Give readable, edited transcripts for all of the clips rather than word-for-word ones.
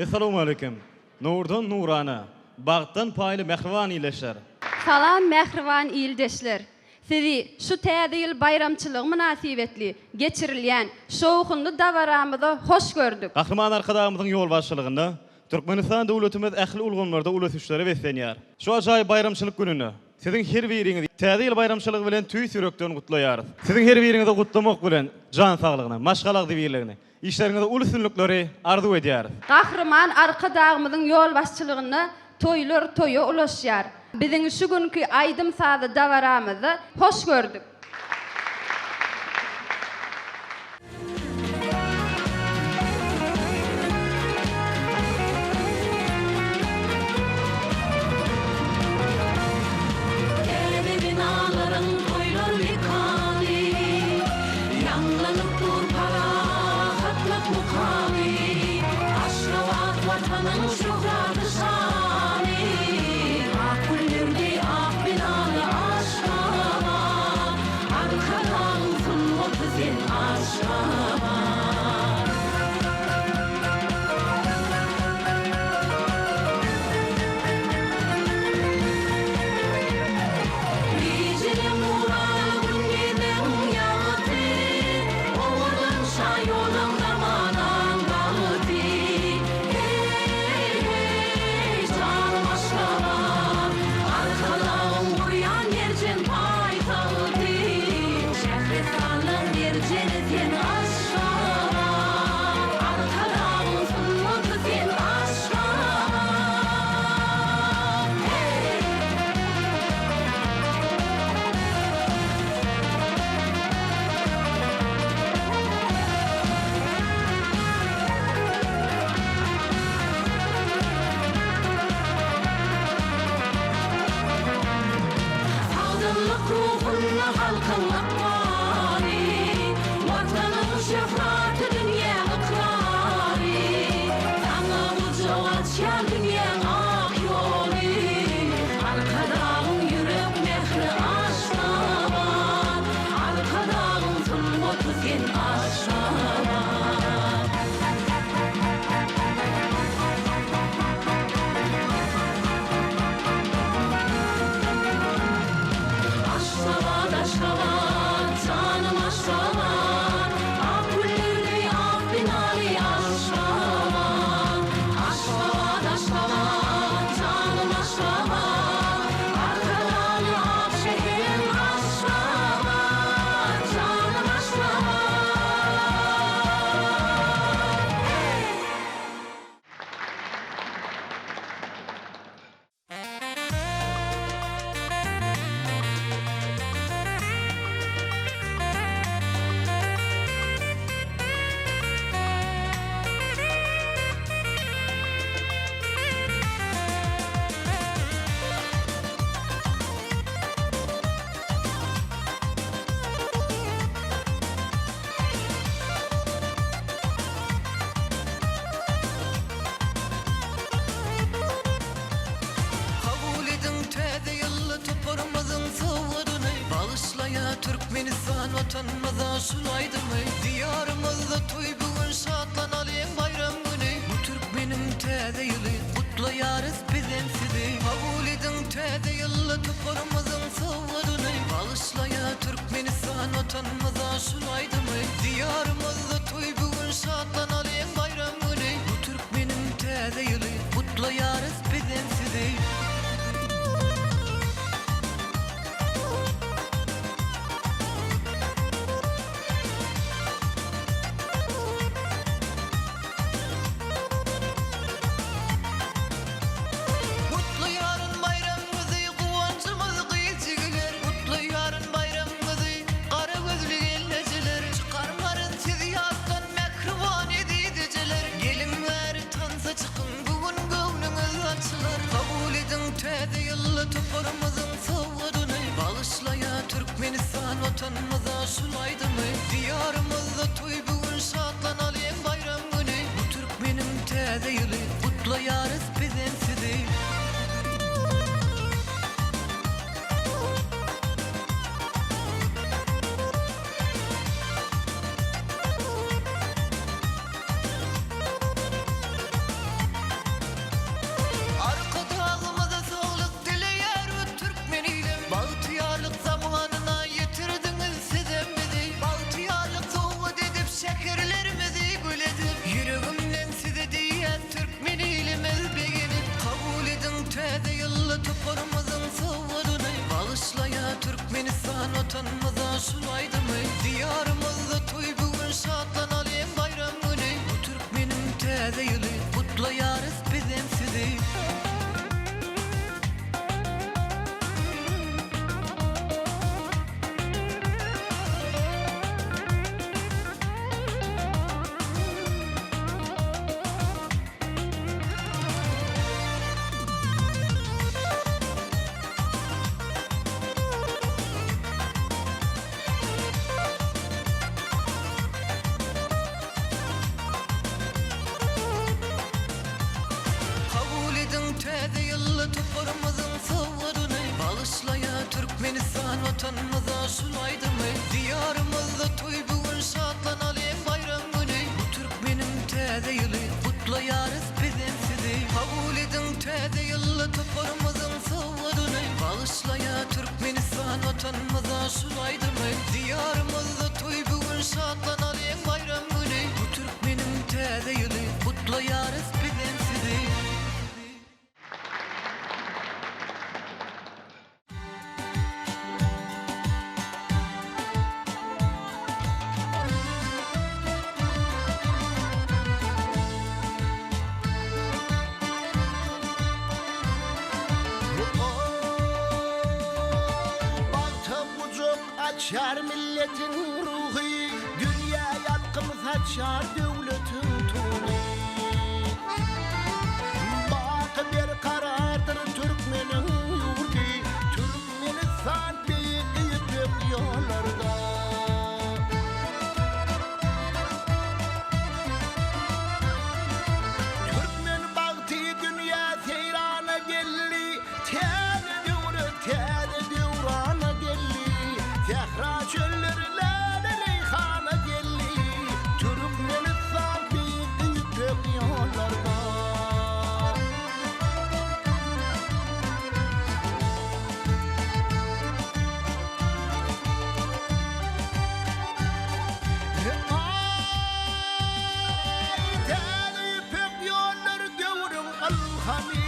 Assalamu alaykum. Nurdan nurana, bagtdan paýly mehriban ileşler. Salam mehriban ildeşler. Sizi şu täze ýyl bayramçylyk münasibetli geçirilýän şowhunly dawaramyza hoş gördük. Gahrman arkadaşymyzyň ýol başçylygynda Türkmenistan döwletimiz ähli ulgamlarda ulaşyşlary beslenýär. Şu ajaýyp bayramçylyk gününi siziň her biriňizi täze ýyl bayramçylygy bilen tüý sürekden gutlaýarys. Siziň her biriňizi gutlamak bilen jan saglygyny, maşgalalyk diýerligini, işleriňizde uly üstünlikleri arzu edýär. Gahrman arkadaşymyzyň ýol başçylygyny toýlar toýu ulaşýar. Biziň şu günkü aýdym sazy dawaramyzy hoş gördük. Türkmenistan vatanımıza sulaydım diyarımızda toy bugün şatlanalım bayram günü. Bu Türkmenim täze ýyly kutlayarız bilen sizi. Kabul edin täze ýyly toparımızın sowgadyny. Bağışlaya Türkmenistan vatanımıza sulaydım diyarımızda toy bugün şatlanalım bayram günü. Bu Türkmenim täze ýyly kutlayarız bilen sizi. Türkmenistan vatanımıza sulaydı mı? Diyarımızda toy bugün şatlanalım bayram günü. Bu Türkmenim täze ýyly kutlayarız bilen sizi. sulaydım diyarımızda toy bugün şatlanalım bayram günü bu Türkmenin täze ýyly kutlayarys bizem sizi. Kabul edin täze ýylly toparymyzyň sowgadyny Bağışlaya Türkmenistan vatanymyza sulaydymy Diyarymyzda toy bugün şatlanalım bayram günü bu Türkmenin täze ýyly kutlayarys bizem sizi. Kabul edin täze ýylly toparymyzyň sowgadyny Bağışlaya Türkmenistan vatanymyza sulaydymy Diyarymyzda toy bugün şatlanalım bayram günü bu Türkmenin täze ýyly kutlayarys bizem sizi. Açar milletin ruhi, dünya yatkımız açar devletin tuni. Bak bir karardır Türkmenin yurdi, Türkmenistan büyük yollarda. Türkmen baktı dünya seyrana gelli, tene devrana gelli. Zehra çöllerine reyhana gelli Türkmenistan büyük yollarda. Ay tani pek yollar devrim alhami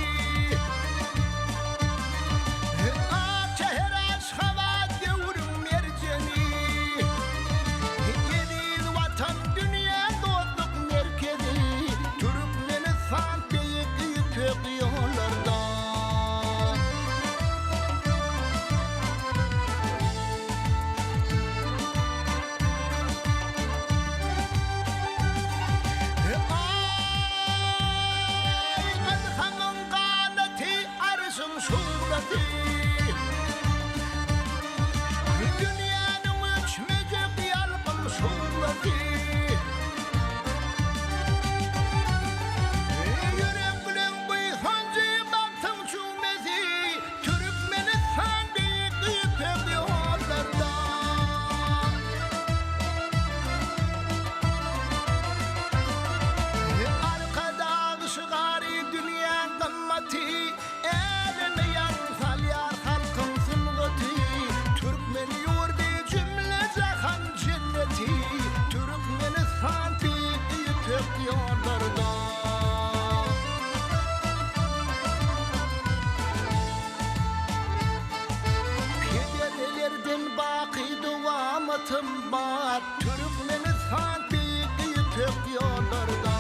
var Türkmenistan büyük yollarda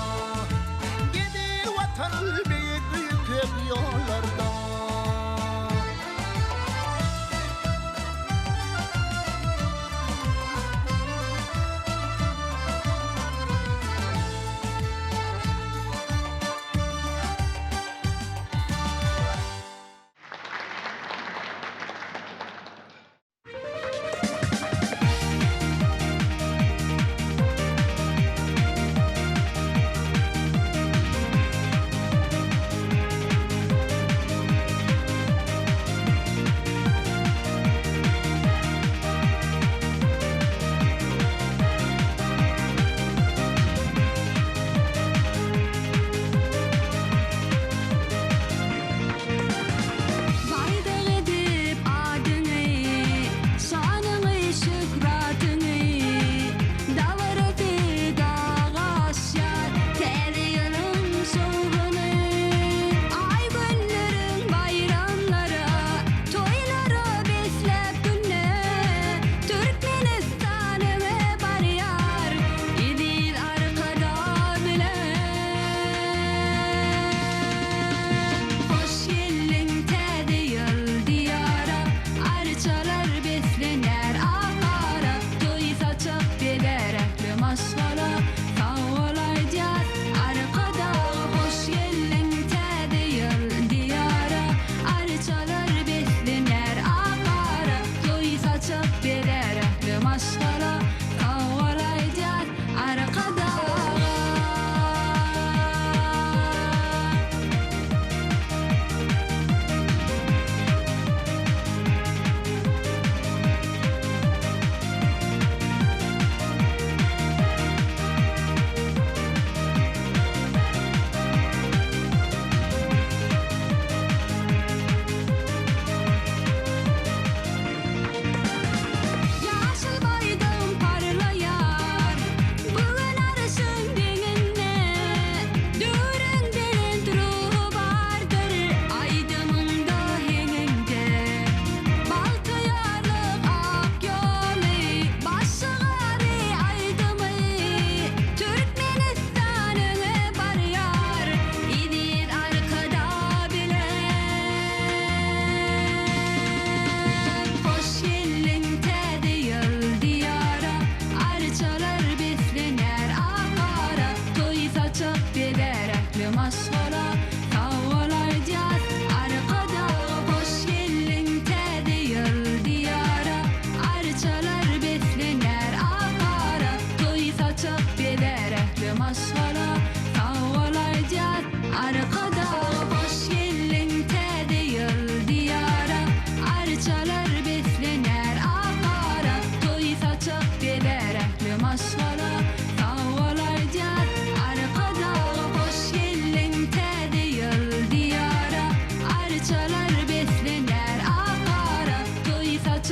Gidi vatan büyük yollarda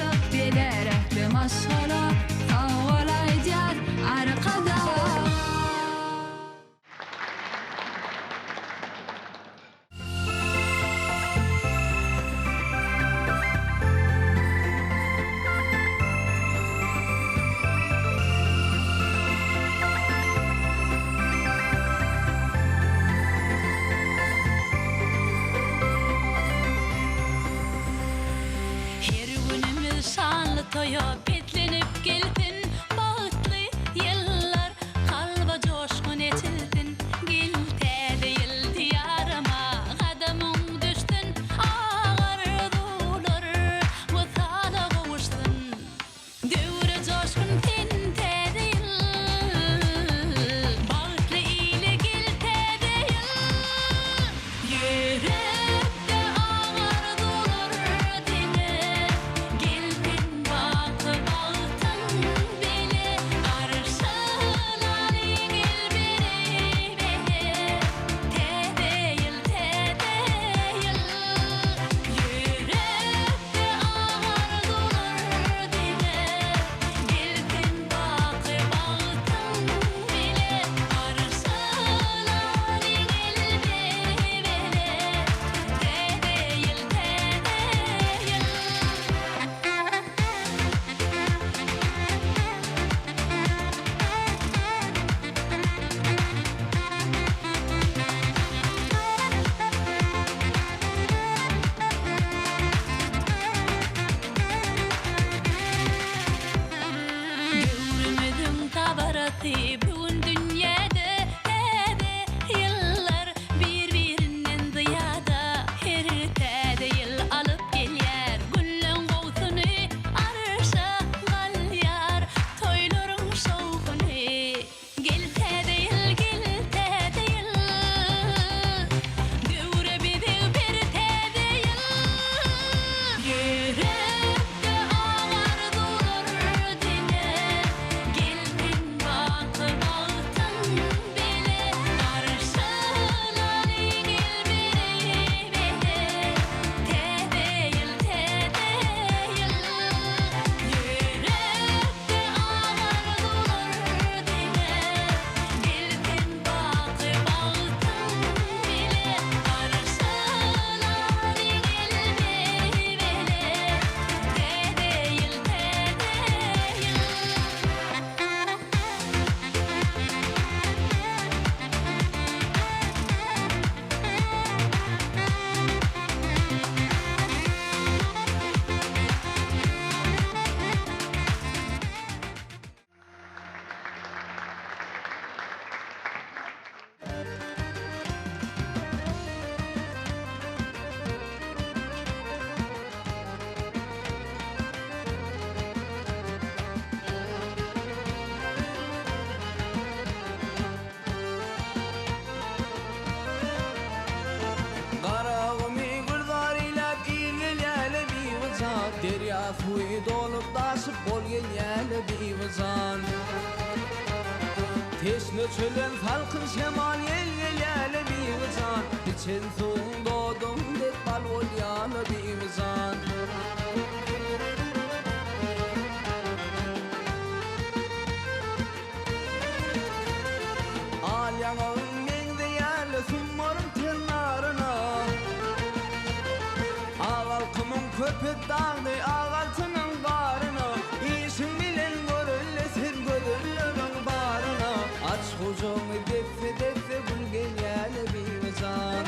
aşık bilerek maşgala Ağlayacak arkada Her günümüz şanlı toya petlenip geldin Bağıtlı yıllar kalba coşkun etildin Gilte değil diyarıma kadamın düştün Ağır dular vıtala kavuştun Devre coşkun tinte değil Bağıtlı ile gilte değil Yürekte ağır dular dine Gelpin bakı bağıtın bile Arşalar gel beni beni Te değil te değil Yürekte ağır dular dine Gelpin bakı bağıtın bile Arşalar gel beni beni Te değil Görmedim tabaratı bugün dünyada Tede yıllar birbirinden diyada Her tede yıl alıp gelyer Güllün kovsunu arşa galyar Toyların şovkunu Gel tede yıl Göre bir tede yıl Yürekte ağır dular dine Gelpin bakı bağıtın bile Arşalar gel beni beni Te değil Yürekte ağır dular dine Gelpin bakı bağıtın bile Arşalar gel beni beni Te değil Qarağımı qırdarıyla bir yerle bir vızan Derya suyu dolup taşıp bol yerle bir vızan Teşne çölen halkın şemal yerle bir vızan İçin soğun doğdum dek bal ol yana bir vızan Al yanağın mende yerle sunmarım tırnarına Ağalkımın köpek dağdı ağaltının barına İşin bilen görülle sen görüllerin barına Aç kucağını defse defse gülgen yerle bir vızan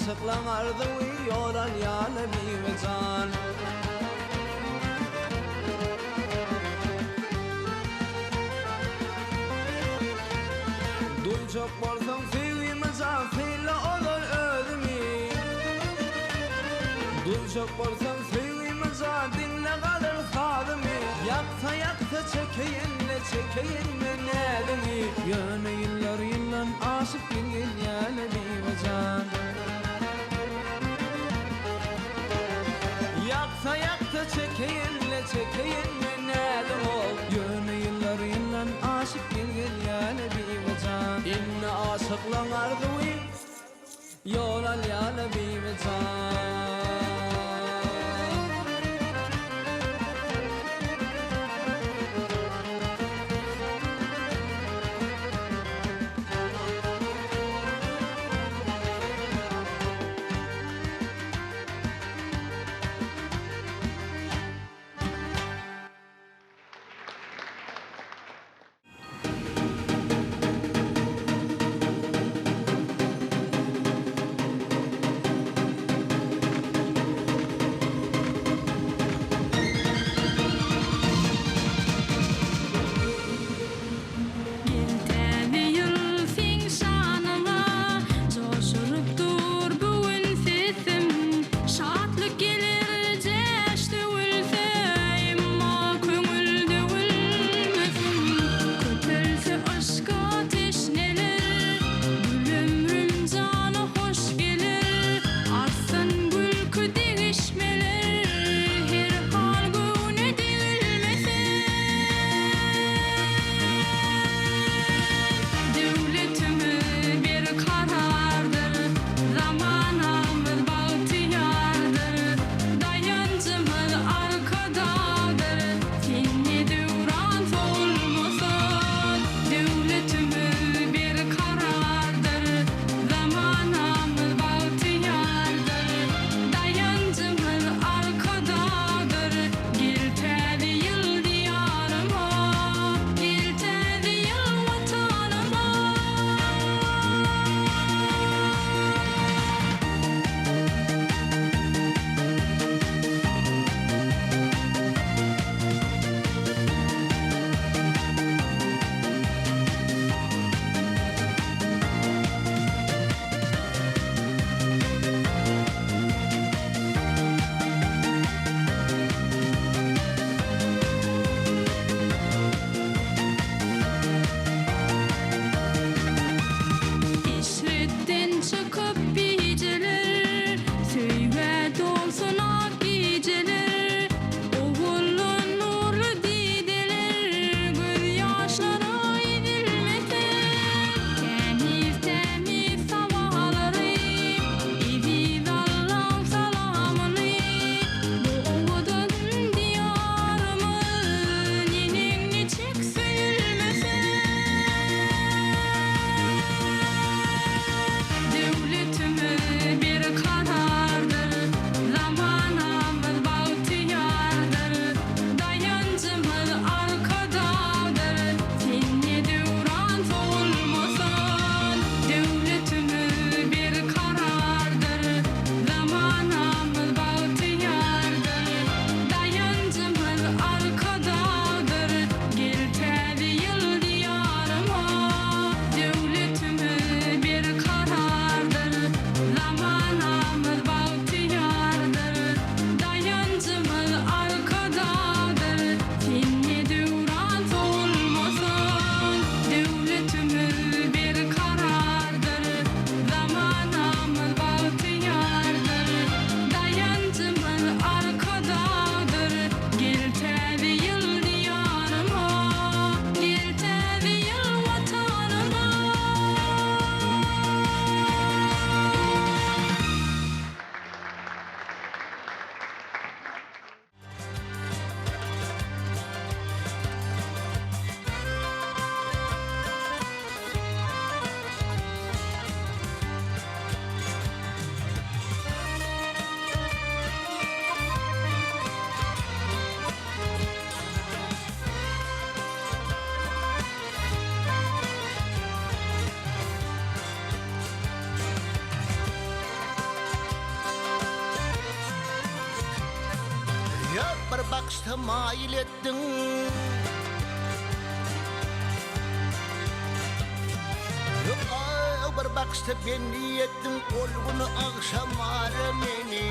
aşıklanardı yoran yana bir can. Duyacak varsan sevgime can söyle olur özümü. Duyacak varsan sevgime can dinle kalır sadımı. Yaksa yaksa çekeyim mi nedeni. Yöne yıllar aşık bilgin yana bir can. Yaksa yaksa çekeyim mi neden ol. Yöne yıllar aşık bilgin yana bir can. İnne aşıklanardı yoran yana bir can. Ya bir bakışta mail ettin. Bir bakışta belli ettin, olgunu akşamar meni.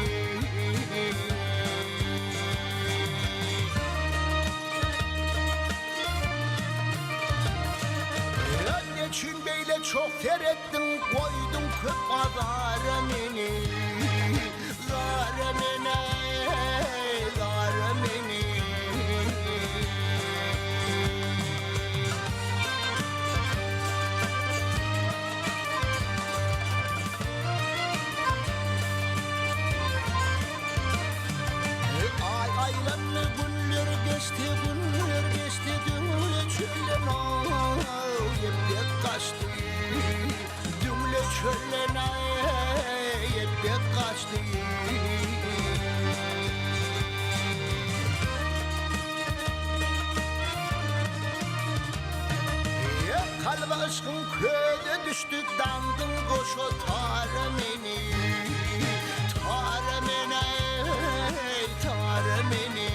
Ya neçin beyle çok terettin, koydun köp azar meni. Zar meni, zar meni. Aylanlı günler geçti, günler geçti, dümle çöllen yepyek kaçtı. Dümle çöllen yepyek kaçtı. Kalbe aşkın köyde düştü, dandın koşu tarım meni. Tarım meni, tarım meni.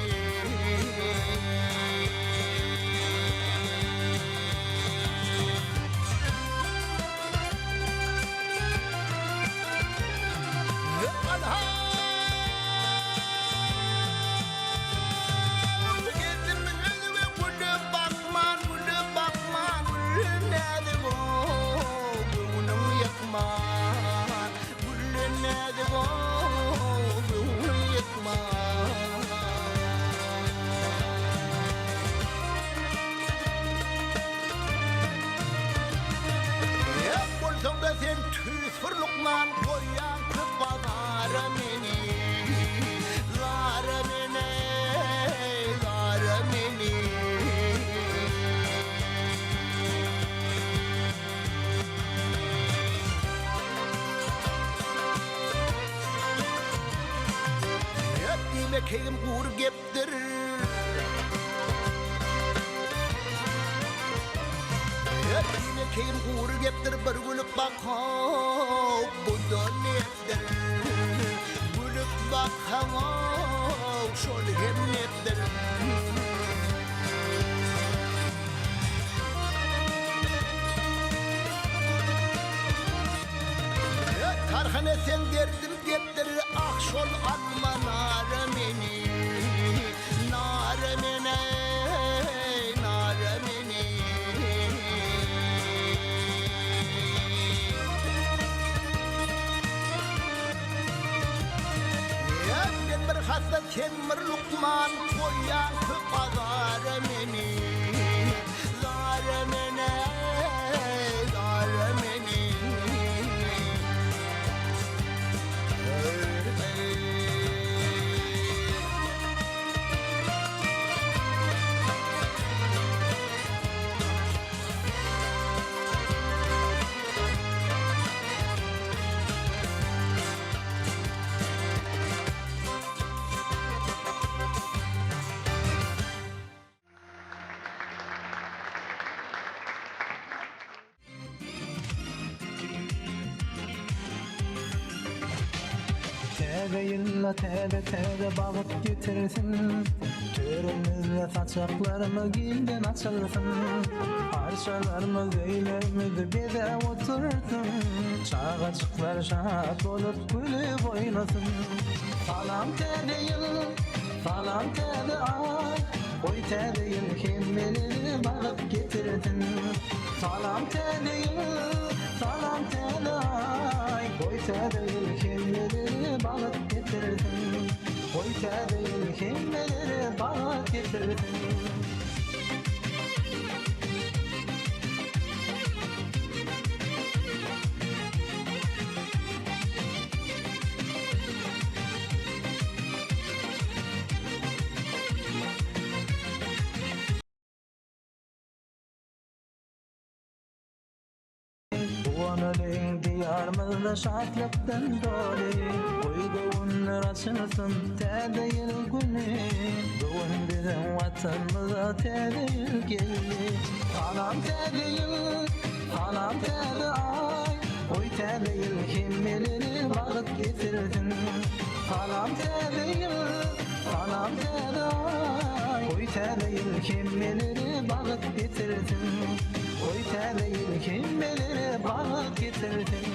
Sen tüz fırlıklan koyan köp bazara meni. Zara meni, zara meni. Hep dimekeyim kur geptir. Kim uğur geptir bir gülüp bakıp bundan nettir. Gülüp bakıp şol hem nettir. Tarhane sen derdim geptir, ah şol atma nar meni. Nar meni, nar meni. Hatta kemir lukman koyan köp azar meni. Zar meni, zar meni. Tebe tebe bağıp getirsin. Törümüzle saçaklarımı giyden açılsın. Parçalarımız eylerimizi bede otursun. Çağacıklar şahat olup gülüp oynasın. Salam tede yıl, salam tede ay. Oy tede yıl kim bilir bağıp getirsin. Salam tede yıl, salam tede ay. Oy tede yıl kim bilir bağıp getirsin. Oy tede yıl kim bilir bağıp getirsin. Buanalın diyarımızda şahitlikten dolu. Uyduğun açılsın tede yıl günü. Doğun bizim vatanımıza tede yıl geldi. Salam tede yıl, salam tede ay. Oy tede yıl kim bilir bağıp getirsin. Salam tede yıl, salam tede tədeyil kim bilir bağıt getirdin. Oy tədeyil kim bilir bağıt getirdin.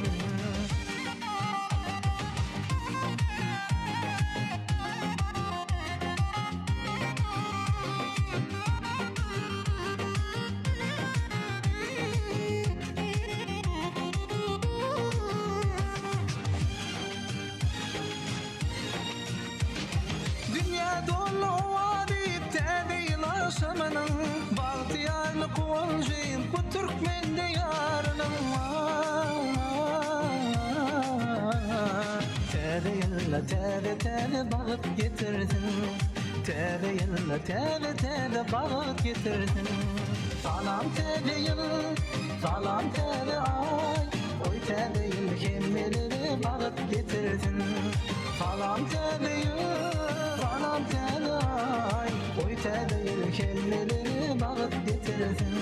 Dünya dolu vadi tədeyil aşamanın. Bahtiyarlık olacağım bu Türkmen diyarının. Tədeyil bağıt getirdin. Tədeyil bağıt getirdin. Salam tədeyil, salam tədeyil ay. Oy tədeyil kim bilir bağıt getirdin. Salam tədeyil, salam tədeyil ay. Oy tədeyil kim bilir bağıt getirdin.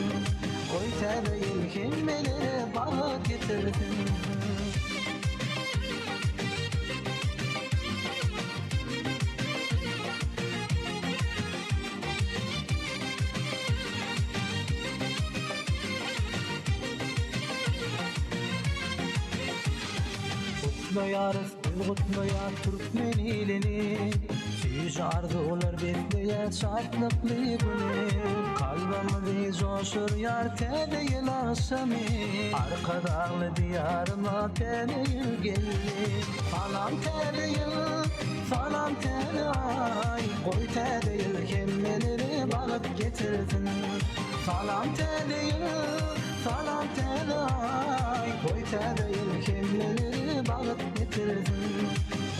Oy tədeyil kim bilir bağıt getirdin. Kutlayarız, kutlayar Türkmen ilini. Süyüş arzular bekleyen şartlıklı günü. Kalbimde coşur yar tədeyil aşamı. Arka dağlı diyarıma tədeyil geldi. Salam tədeyil, salam tədeyil ay. Oy tədeyil kim bilir bağıt getirdin. Salam tədeyil, salam tədeyil ay. Oy tədeyil kim bilir bağıt getirdin.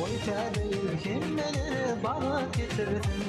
Oy tədeyil kim bilir bağıt getirdin.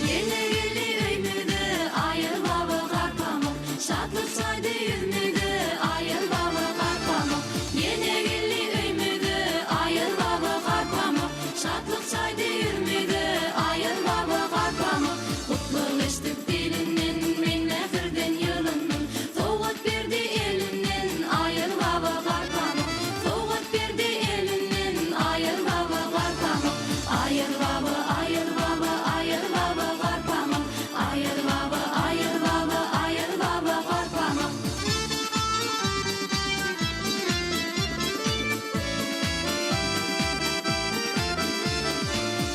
Yine geli öymüdü ayıl baba karpamı. Şatlık saydı yüzmüdü ayıl baba karpamı. Yine geli öymüdü ayıl baba karpamı. Şatlık saydı yüzmüdü ayıl baba karpamı. Kutluk içtik dilinden minne firden yılının. Soğut berdi elinden ayıl baba karpamı. Soğut berdi elinden ayıl baba karpamı. Ayıl baba, ayıl baba, ayıl baba karpamı. Ayıl baba, ayıl baba, ayıl baba karpamı.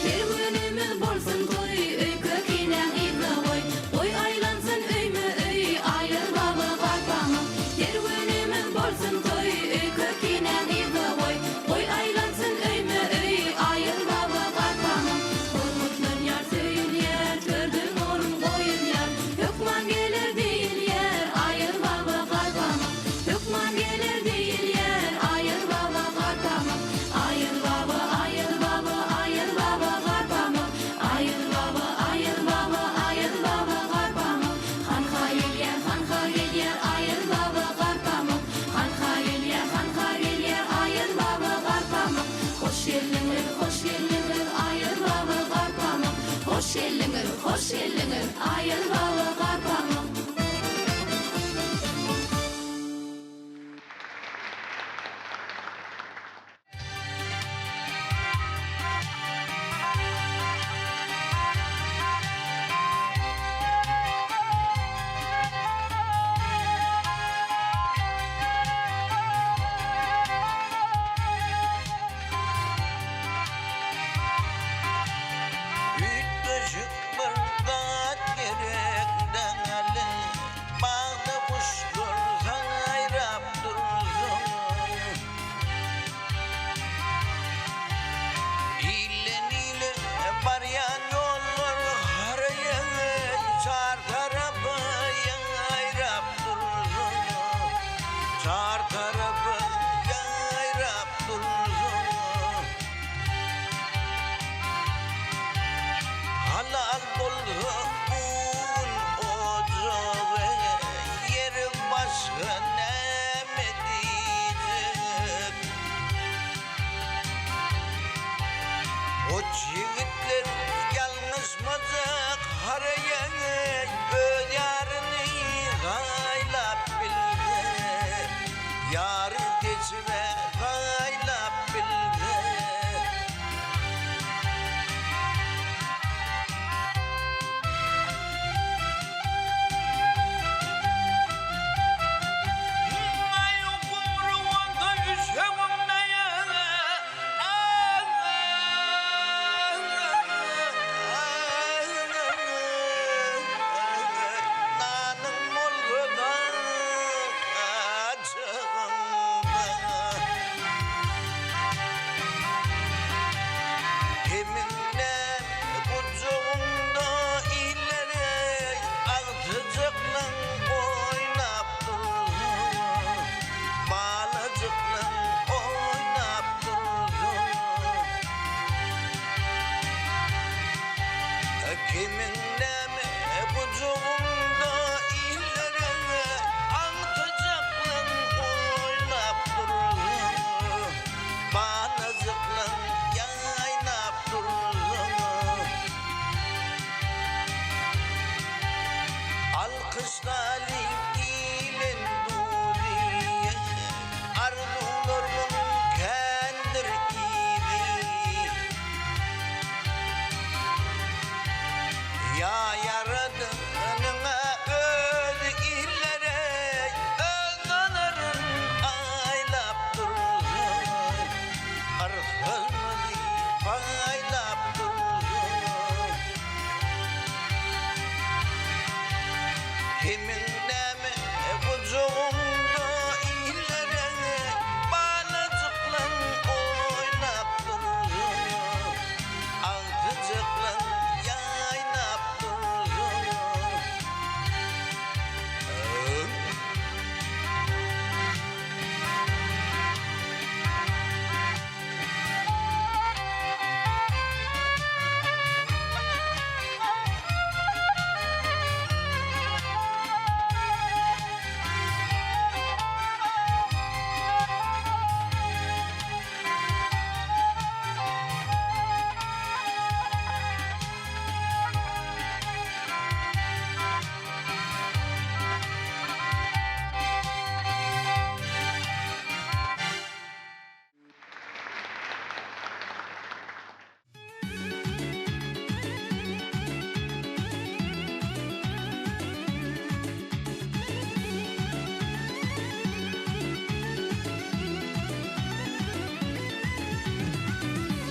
Her günümüz bolsun toy, öy kökinen ibra koy. Koy aylansın öymü öy, ayıl baba karpamı. Her günümüz bolsun toy, öy kökinen ibra koy. Koy aylansın öymü öy, ayıl baba karpamı. Korkutlar yar söyler, gördün oğlum koyun yar. Hükman gelir değil yer, ayıl baba karpamı. Hükman gelir değil yer, ayıl baba karpamı. Ayıl baba, ayıl baba, ayıl baba karpamı. Ayıl baba, ayıl baba, ayıl baba karpamı. Hanka gel yer, ayıl baba karpamı. Hanka gel yer, ayıl baba karpamı. Hoş geldiniz, ayıl baba karpamı. Hoş geldiniz, ayıl baba karpamı. Ütbeşik bir dağıt gerekten eli. Bağda kuşlar sayrap dursun. İle baryan yollar haraya çar tarafı yayrap dursun. Çar tarafı yayrap dursun. Halal bulduğun ocağı yeri başka ne mi diyecek? O yiğitler yalnız mı Harayay öz yarını gaylap bildi. Yarı geçme gaylap bildi. Ay kumru onda düşemem neye. Nanım olgudan açığımda. Kiminle kucağımda ileri altıcıkla oynap durur. Balacıkla oynap durur. Kiminle kucağımda ileri altıcıkla oynap durur. Balacıkla yaynap durur. Alkışlarla ilin duriye arzularımın kendir idi. Ya yaradığına öz illere özlanırım aylap durur. Arzularımı paylap durur. Kiminle mi kucağımda illere balacıkla oynap durur. Altıcıkla yaynap durur.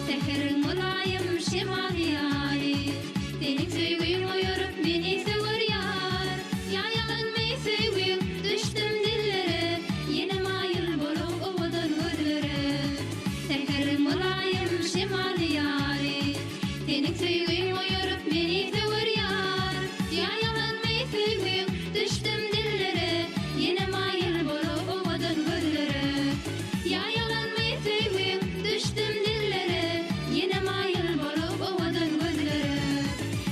Seherin mulayim şemal yari. Senin sevgin uyurup beni sever yar. Yayalanmayı sevgin düştüm dillere. Yine mayıl bolup ovadan gözlere. Seherin mulayim şemal yari. Senin sevgin uyurup beni sever yar. Yayalanmayı sevgin düştüm dillere. Yine mayıl bolup ovadan gözlere. Yayalanmayı sevgin düştüm dillere. Yine mayıl bolup ovadan gözlere.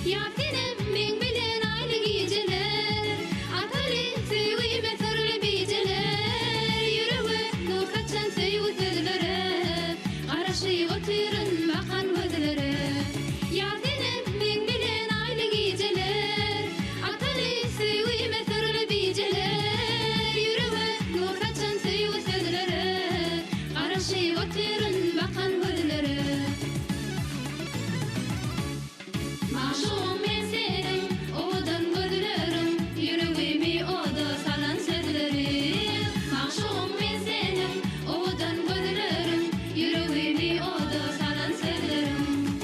Ya senem min bilen aylı geceler. Atalı sevgime sarılı biceler. Yüreğe nur kaçan sevgi sözlere. Qaraşı oturun bakan gözlere. Ya senem min bilen aylı geceler. Atalı sevgime sarılı biceler. Yüreğe nur kaçan sevgi sözlere. Qaraşı oturun bakan gözlere. Maşuğum ben senin ovadan gözlerim. Yüreğimi oda salan sözlerim. Maşuğum ben senin ovadan gözlerim. Yüreğimi oda salan sözlerim.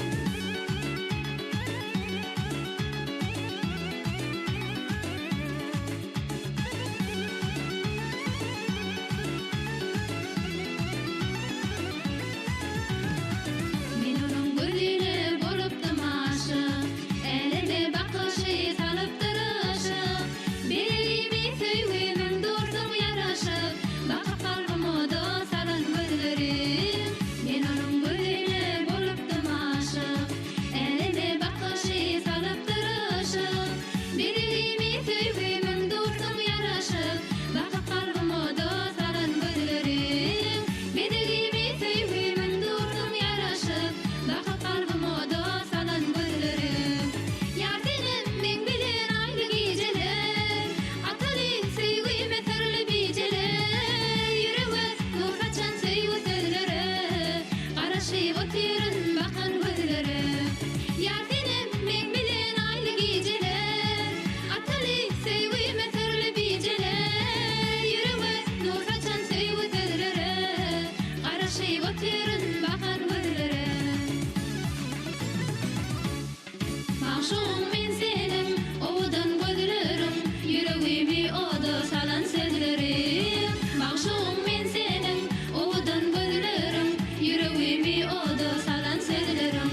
Garaşy otyryň bakan gözlere Ýardynym men bilen aýly geceler Ataly sevgime terli bijeler Ýürege nur saçan sevgi tezlere Garaşy otyryň bakan gözlere Maşum men senin odan gözlerim Yüreğimi oda salan sözlerim Maşum men senin odan gözlerim Yüreğimi oda salan sözlerim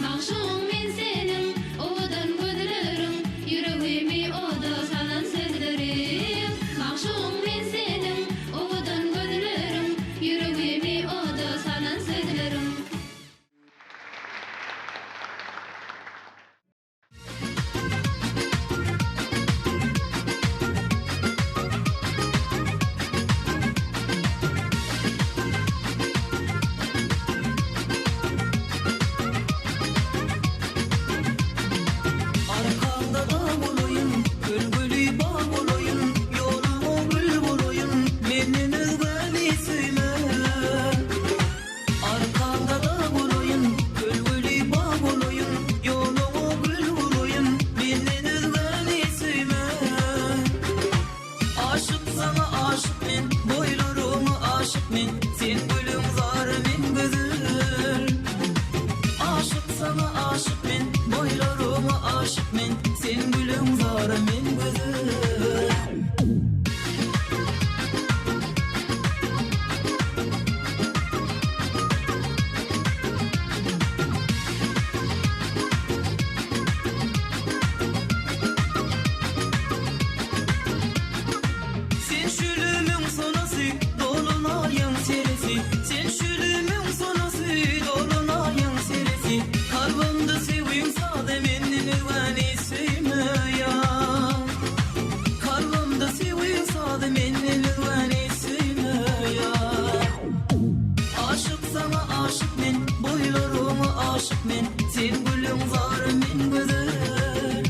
Maşum men senin odan gözlerim Yüreğimi oda salan sözlerim Maşum men senin odan gözlerim Yüreğimi oda salan sözlerim Arkanda da bulayım, gülgülü bağ bulayım, yolumu gül bulayım, menin özgeni süyme. Arkanda da bulayım, gülgülü bağ bulayım, yolumu gül bulayım, menin özgeni süyme. Aşık sana aşık men, boylarıma aşık men, sen gülüm zar men güzel. Aşık sana aşık men, boylarıma aşık men, sen gülüm zar men güzel. Sen şülümün sonası, dolunayın serisi. Sen şülümün sonası, dolunayın serisi. Kalbimde sevgin sade menin özgeni süyme ya. Kalbimde sevgin sade menin özgeni süyme ya. Aşık sana aşık men, boylarıma aşık men, sen gülüm zar men güzel.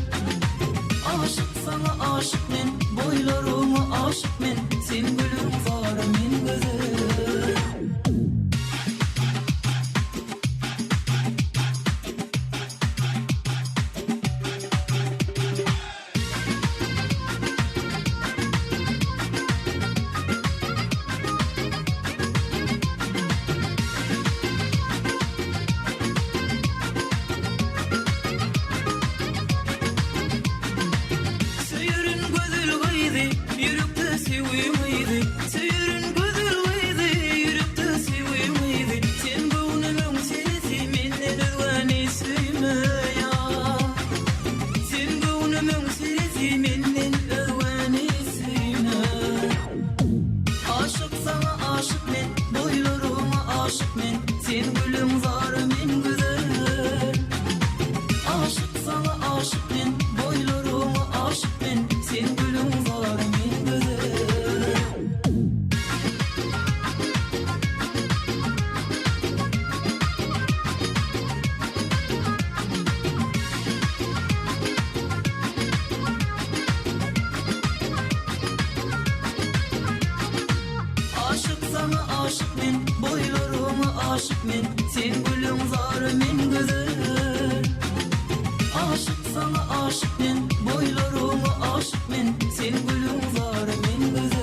Aşık sana aşık men, boylarıma aşık men, sen gülüm zar men güzel. Söyürün gözül gıydı, yürekte sevgimiydi. Söyürün gözül gıydı, yürekte sevgimiydi. Sen gönlümün serisi, menden özgeni süyme ya. Sen gönlümün serisi, menden özgeni süyme. Aşık sana aşık men, boylarıma aşık men, sen gülüm zar men güzel. Aşık sana aşık men, boylarıma aşık men, sen gülüm zar men güzel. Aşık sana aşık men, boylarıma aşık men, sen gülüm zar men güzel. Aşık sana aşık men, boylarıma aşık men, sen gülüm zar men güzel.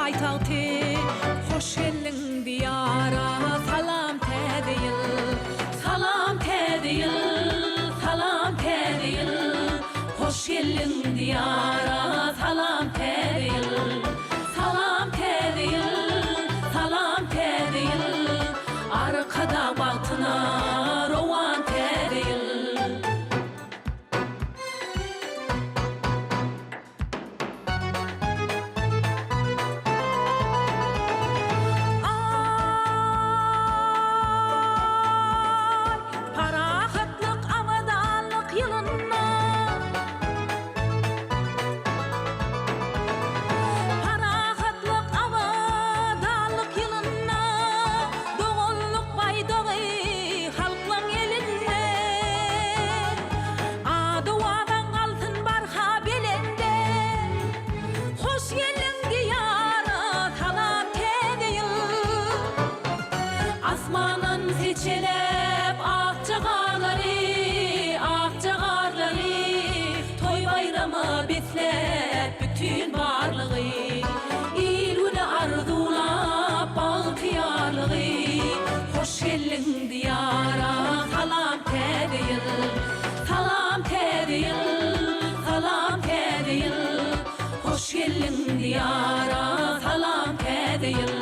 aytaqti hoş geldin diyara salam tedil salam tedil salam tedil hoş geldin diyara salam tedil salam tedil salam tedil arkada baktına rowan tedil Asmanın seçelep akçagarları toy bayramı beslep bütün varlığı ilgili arzulap bağıtıyarlığı hoş geldin diyara salam tedil salam tedil salam tedil hoş geldin diyara salam tedil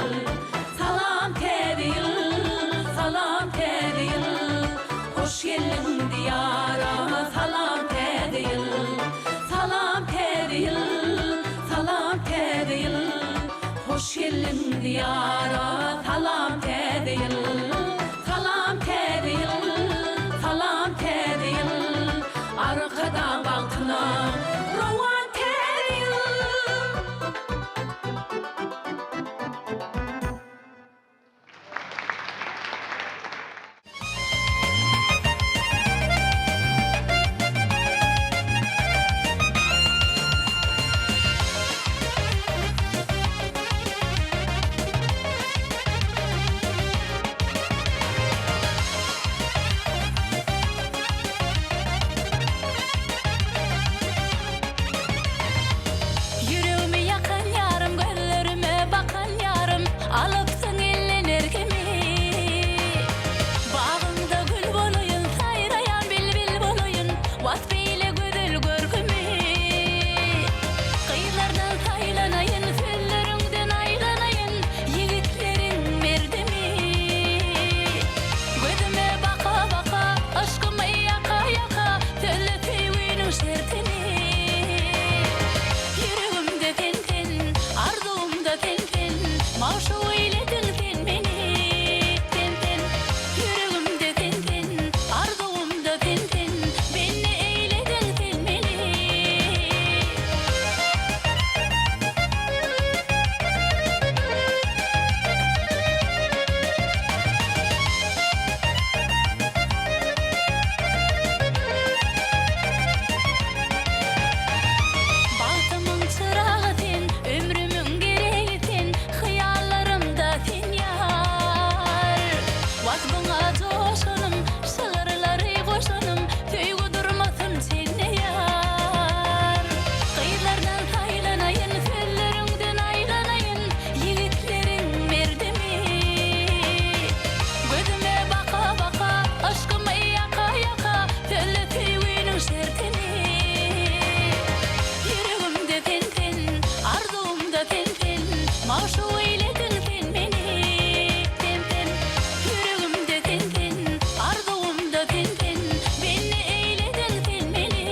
salam tedil salam tedil hoş geldin diyara salam tedil salam tedil salam tedil hoş geldin diyara salam tedil salam tedil salam tedil arkada baktına rowan tedil Yüreğime yakan yarım, gözlerime bakan yarım, alıpsın ellenir kimi. Bağımda gül bolayın, sayrayan bilbil bolayın, vasfiyle güzel görkümü. Kıyılardan saylanayın, sözlerinden aylanayın, yigitlerin merdemi. Gözüme baka baka, aşkımı yaka yaka, söyleseyim şertini. Yüreğimde ten, arzumda ten, maşu eyledin sen beni, ten. Yüreğimde ten, arzumda ten, beni eyledin sen beni. Bahtımın çırağı sen, ömrümün gereği sen, hıyallarımda sen yar. Vazbına coşanım, şığırları koşanım, tüygü durmasın senne yar. Kıyılardan saylanayın, sözlerinden aylanayın, yigitlerin merdemi. Gözüme baka baka, aşkımı yaka yaka, söyleseyim şertini. Yüreğimde ten, arzumda ten, maşu eyledin sen beni, ten. Yüreğimde ten, arzumda ten, beni eyledin sen beni.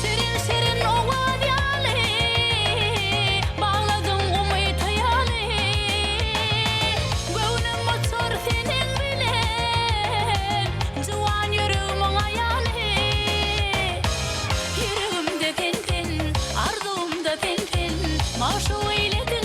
Şirin şirin o vadyalı, bağladın umut hayali. Gönlüm uçur senin bilen, juwan yüreğimin hayali. Yüreğimde ten, arzumda ten, maşu eyledin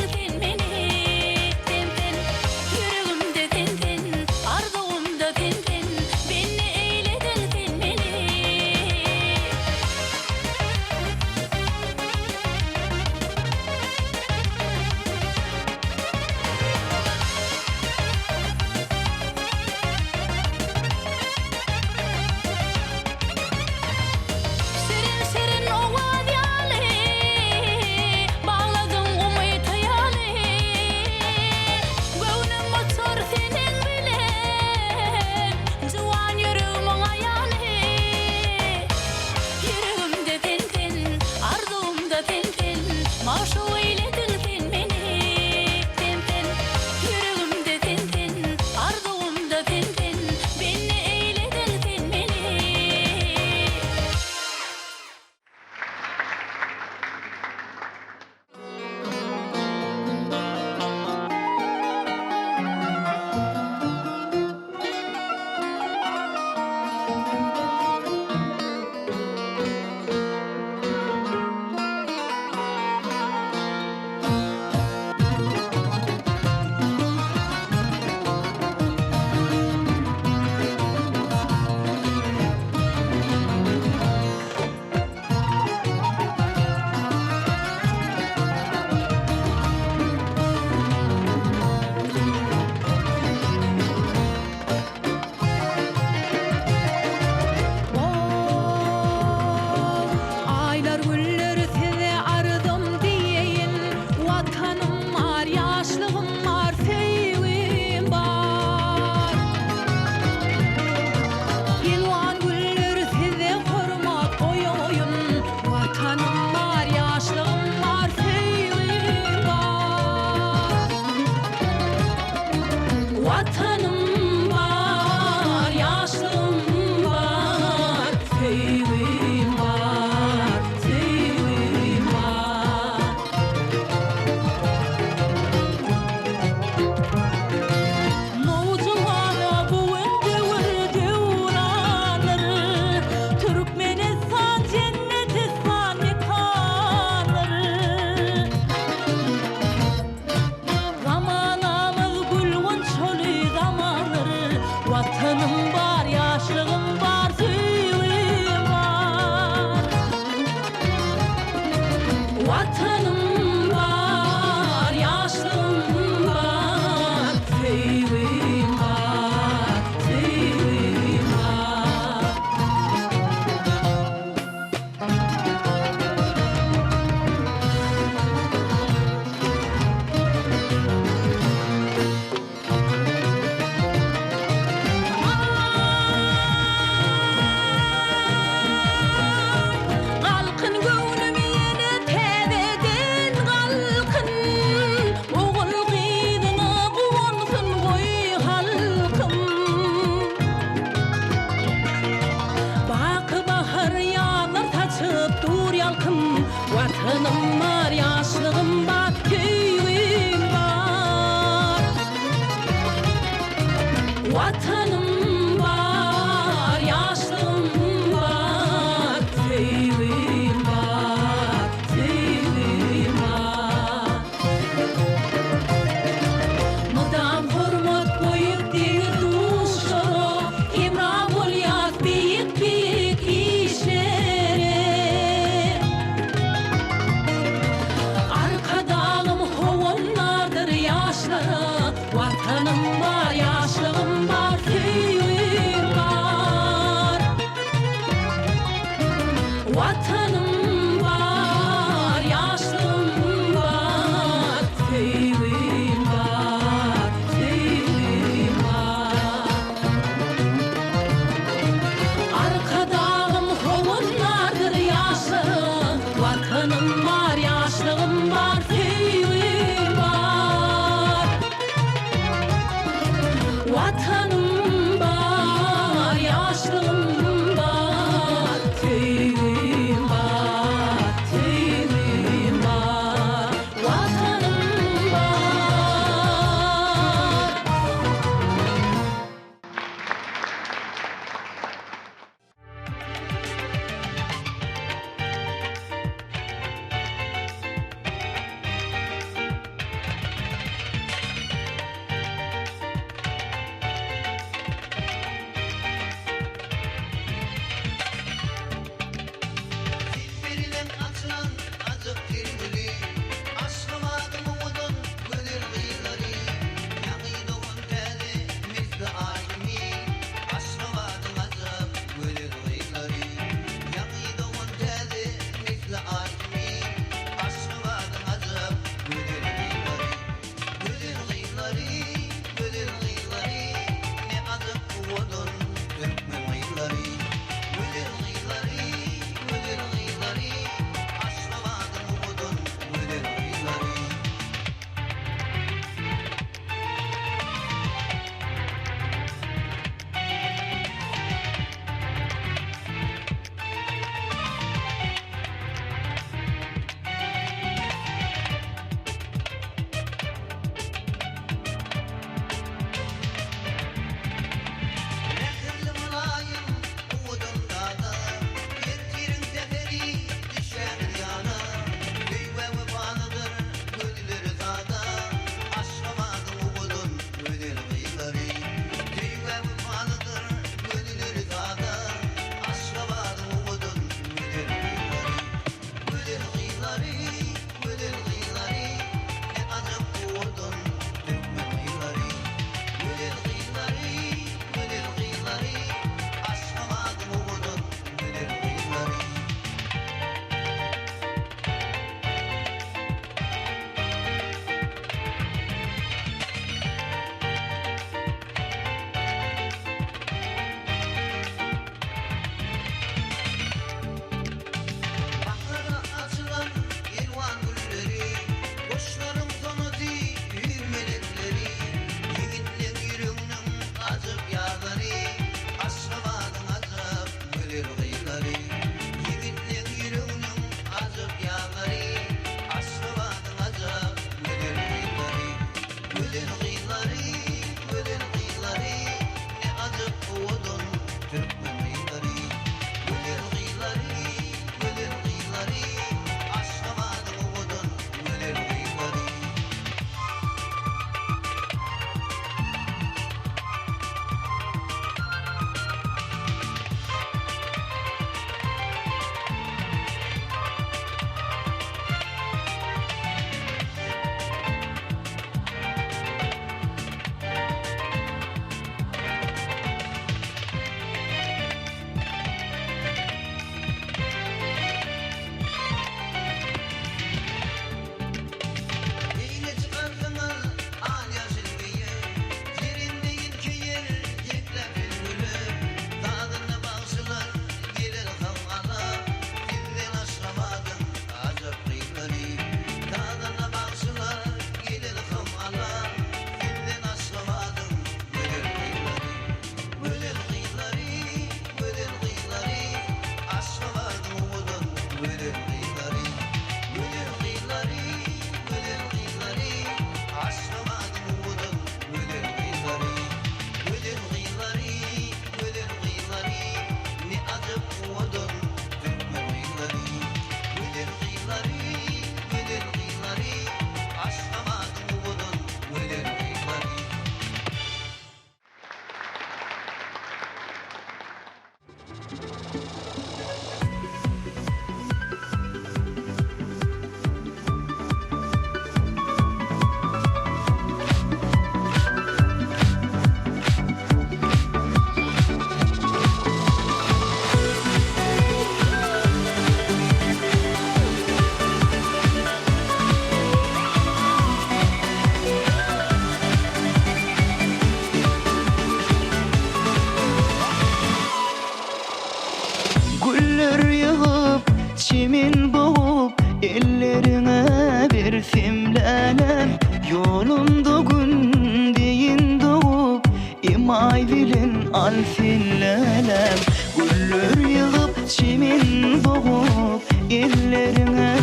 Yolumda gün deyin doğup imay bilen alfillelem Güller yığıp çimin boğup ellerine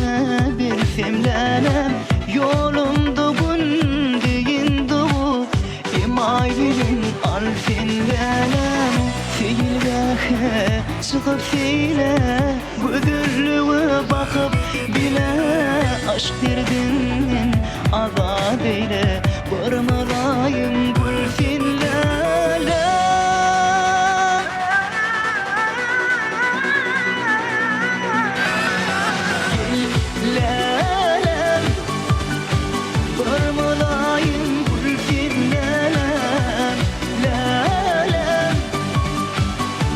bir femlelem Yolumda gün deyin doğup imay bilen alfillelem Feilgahe çıkıp feile Güdürlüğe bakıp bile Aşk derdinin azad eyle Barmarayım gülfinlele Lelem Barmarayım gülfinlelem Lelem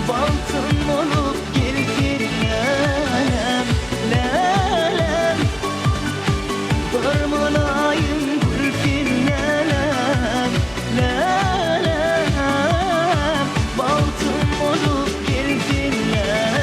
Baltın olup gelfinlelem Lelem Barmalayım gülfinlelem Lelem Baltın olup gelfinlelem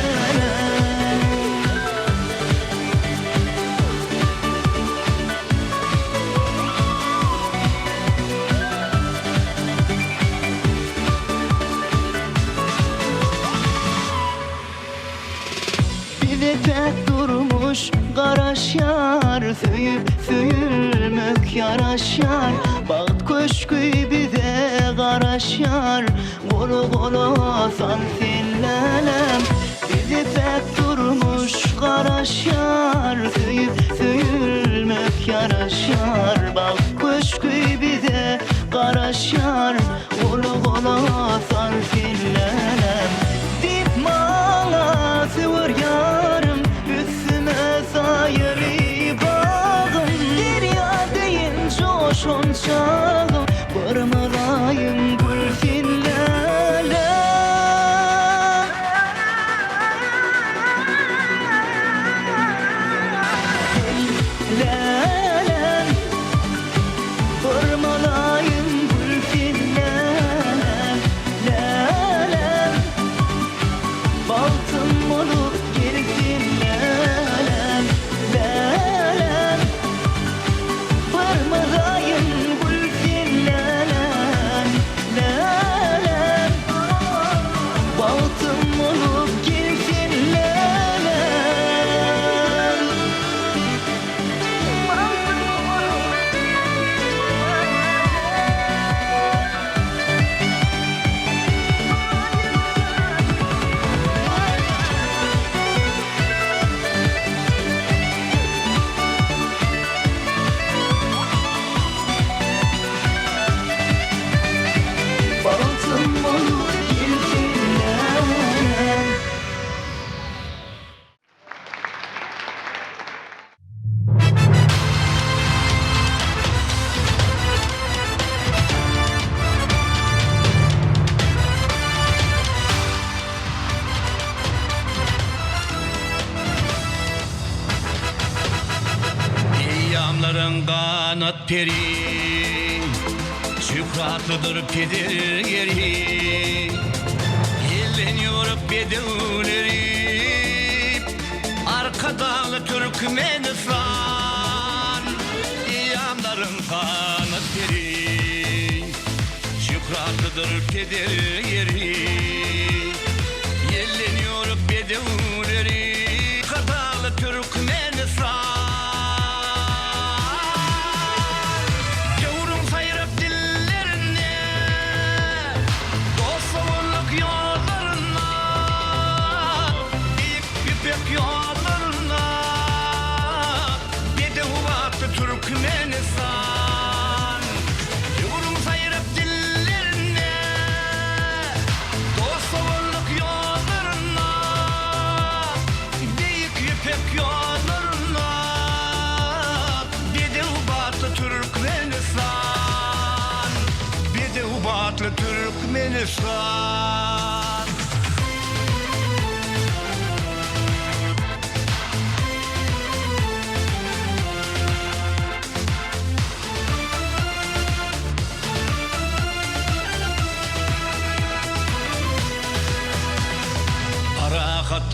Bize pek durmuş qaraşar Söyüp söyülmek yaraşar Bağıt köşkü bize qaraşar Golu golu sanfillelem Bize pek durmuş qaraşar Söyüp söyülmek yaraşar Bağıt köşkü bize qaraşar Golu golu sanfillelem Dip mala sıvır yarım Üstüme sayılı bağım Derya deyin coşun çağım Barmarayım gülfinlele Lelem Barmarayım gülfinlelem Lelem Baltım olup gelfinlelem Lelem Barmarayım gülfinlelem Lelem Baltım olup gelfinlelem Baltım olup gelfinlelem Eyyamların kanat peri Şükratıdır pedir yeri Yelleniyor bedevleri Arkadalı Türkmenistan Eyyamların kanat peri Şükratıdır pedir yeri Yelleniyor bedevleri Arkadalı Türkmenistan Türkmenistan Yorum sayırıp dillerine Dost savunluk yollarına Büyük yüpek yollarına Bir de ubatlı Türkmenistan Bir de ubatlı Türkmenistan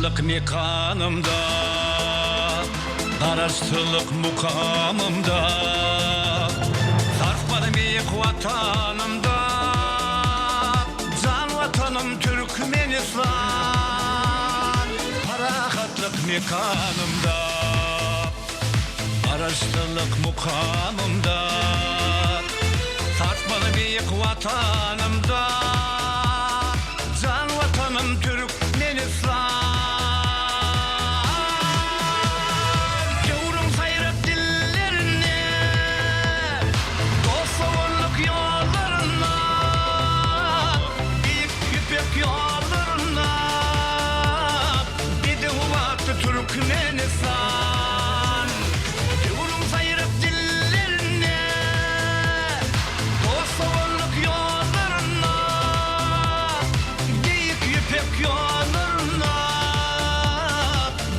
Rahatlık mekanımda Karaştılık mukamımda vatanımda, can vatanım Türkmenistan. Parahatlık mekanımda, araçlılık mukamımda, tartmalı büyük vatanımda, can vatanım Türkmenistan. Yavrum sayrat dillerine, dostluğunluk yollarına, büyük yüpek yollarına, bir de huvatlı Türkmenistan. Yavrum sayrat dillerine, dostluğunluk yollarına, büyük yüpek yollarına,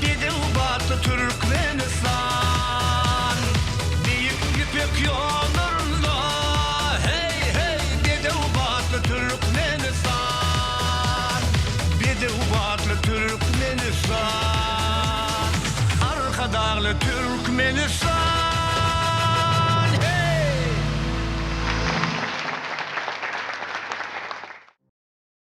bir de huvatlı Türkmenistan. Büyük yüpek yollarına, hey hey, bir de huvatlı Türkmenistan. Bir de huvatlı Türkmenistan. Arka dağlı Türkmenistan.